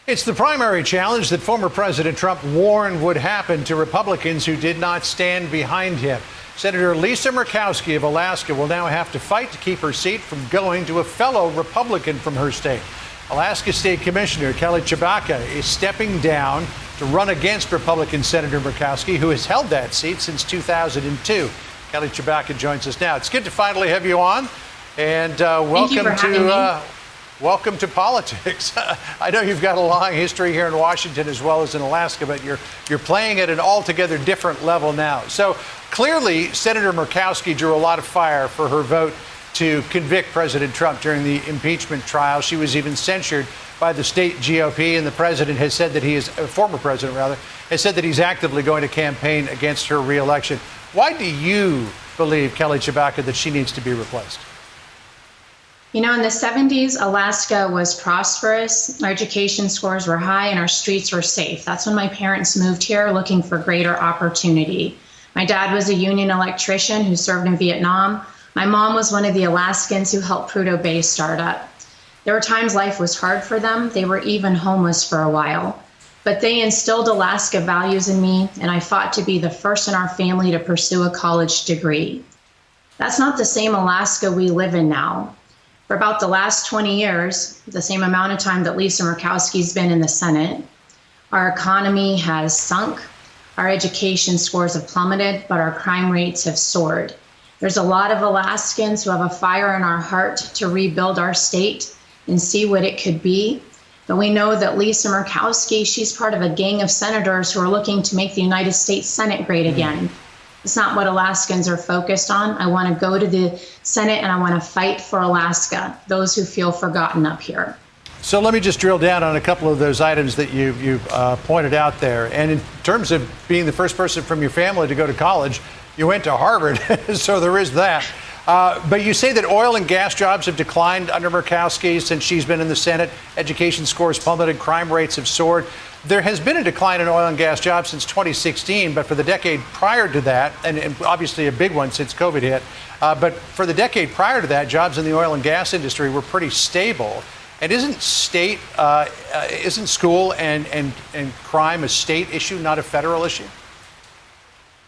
It's the primary challenge that former President Trump warned would happen to Republicans who did not stand behind him. Senator Lisa Murkowski of Alaska will now have to fight to keep her seat from going to a fellow Republican from her state. Alaska State Commissioner Kelly Tshibaka is stepping down to run against Republican Senator Murkowski, who has held that seat since 2002. Kelly Tshibaka joins us now. It's good to finally have you on, and welcome to politics. I know you've got a long history here in Washington as well as in Alaska, but you're playing at an altogether different level now. So clearly, Senator Murkowski drew a lot of fire for her vote to convict President Trump during the impeachment trial. She was even censured by the state GOP, and the president has said that he is, former president rather, has said that he's actively going to campaign against her reelection. Why do you believe, Kelly Tshibaka, that she needs to be replaced? You know, in the 70s, Alaska was prosperous, our education scores were high, and our streets were safe. That's when my parents moved here looking for greater opportunity. My dad was a union electrician who served in Vietnam. My mom was one of the Alaskans who helped Prudhoe Bay start up. There were times life was hard for them. They were even homeless for a while. But they instilled Alaska values in me, and I fought to be the first in our family to pursue a college degree. That's not the same Alaska we live in now. For about the last 20 years, the same amount of time that Lisa Murkowski's been in the Senate, our economy has sunk, our education scores have plummeted, but our crime rates have soared. There's a lot of Alaskans who have a fire in our heart to rebuild our state and see what it could be. But we know that Lisa Murkowski, she's part of a gang of senators who are looking to make the United States Senate great again. It's not what Alaskans are focused on. I want to go to the Senate and I want to fight for Alaska, those who feel forgotten up here. So let me just drill down on a couple of those items that you pointed out there. And in terms of being the first person from your family to go to college, you went to Harvard, so there is that. But you say that oil and gas jobs have declined under Murkowski since she's been in the Senate. Education scores plummeted, crime rates have soared. There has been a decline in oil and gas jobs since 2016, but for the decade prior to that, and obviously a big one since COVID hit, but for the decade prior to that, jobs in the oil and gas industry were pretty stable. And isn't school and crime a state issue, not a federal issue?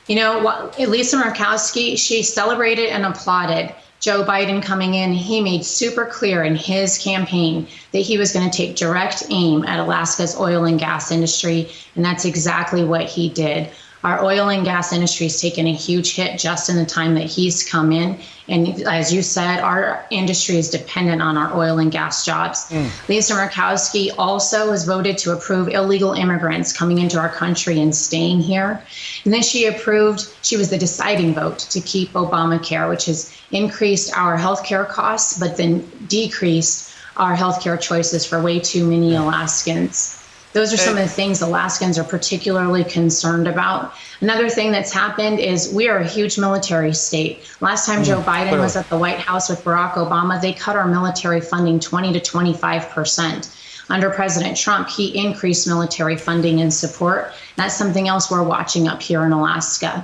You know, Lisa Murkowski, she celebrated and applauded Joe Biden coming in. He made super clear in his campaign that he was going to take direct aim at Alaska's oil and gas industry, and that's exactly what he did. Our oil and gas industry has taken a huge hit just in the time that he's come in. And as you said, our industry is dependent on our oil and gas jobs. Lisa Murkowski also was voted to approve illegal immigrants coming into our country and staying here. And then she was the deciding vote to keep Obamacare, which has increased our healthcare costs, but then decreased our healthcare choices for way too many Alaskans. Those are some of the things Alaskans are particularly concerned about. Another thing that's happened is we are a huge military state. Last time Joe Biden was at the White House with Barack Obama, they cut our military funding 20 to 25%. Under President Trump, he increased military funding and support. That's something else we're watching up here in Alaska.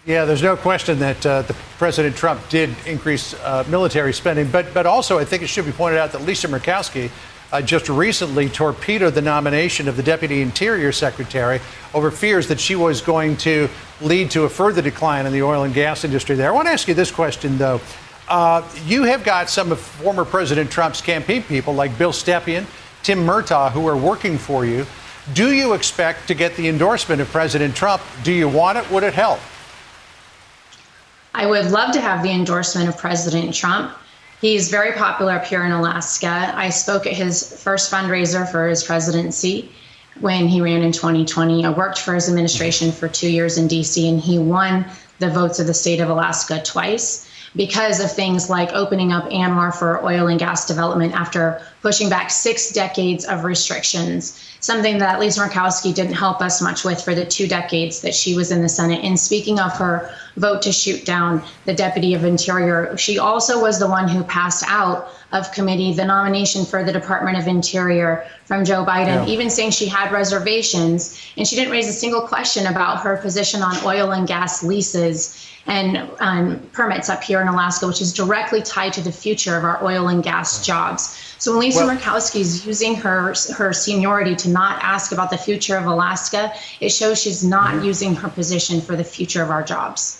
Yeah, there's no question that the President Trump did increase military spending, but also I think it should be pointed out that Lisa Murkowski just recently torpedoed the nomination of the Deputy Interior Secretary over fears that she was going to lead to a further decline in the oil and gas industry there. I want to ask you this question, though. You have got some of former President Trump's campaign people like Bill Stepien, Tim Murtaugh, who are working for you. Do you expect to get the endorsement of President Trump? Do you want it? Would it help? I would love to have the endorsement of President Trump. He's very popular up here in Alaska. I spoke at his first fundraiser for his presidency when he ran in 2020. I worked for his administration for 2 years in D.C., and he won the votes of the state of Alaska twice because of things like opening up ANWR for oil and gas development after pushing back 6 decades of restrictions, something that Lisa Murkowski didn't help us much with for the 2 decades that she was in the Senate. And speaking of her vote to shoot down the Deputy of Interior, she also was the one who passed out of committee the nomination for the Department of Interior from Joe Biden, even saying she had reservations. And she didn't raise a single question about her position on oil and gas leases and permits up here in Alaska, which is directly tied to the future of our oil and gas jobs. So when Lisa Well- Murkowski is using her seniority to not ask about the future of Alaska, it shows she's not using her position for the future of our jobs.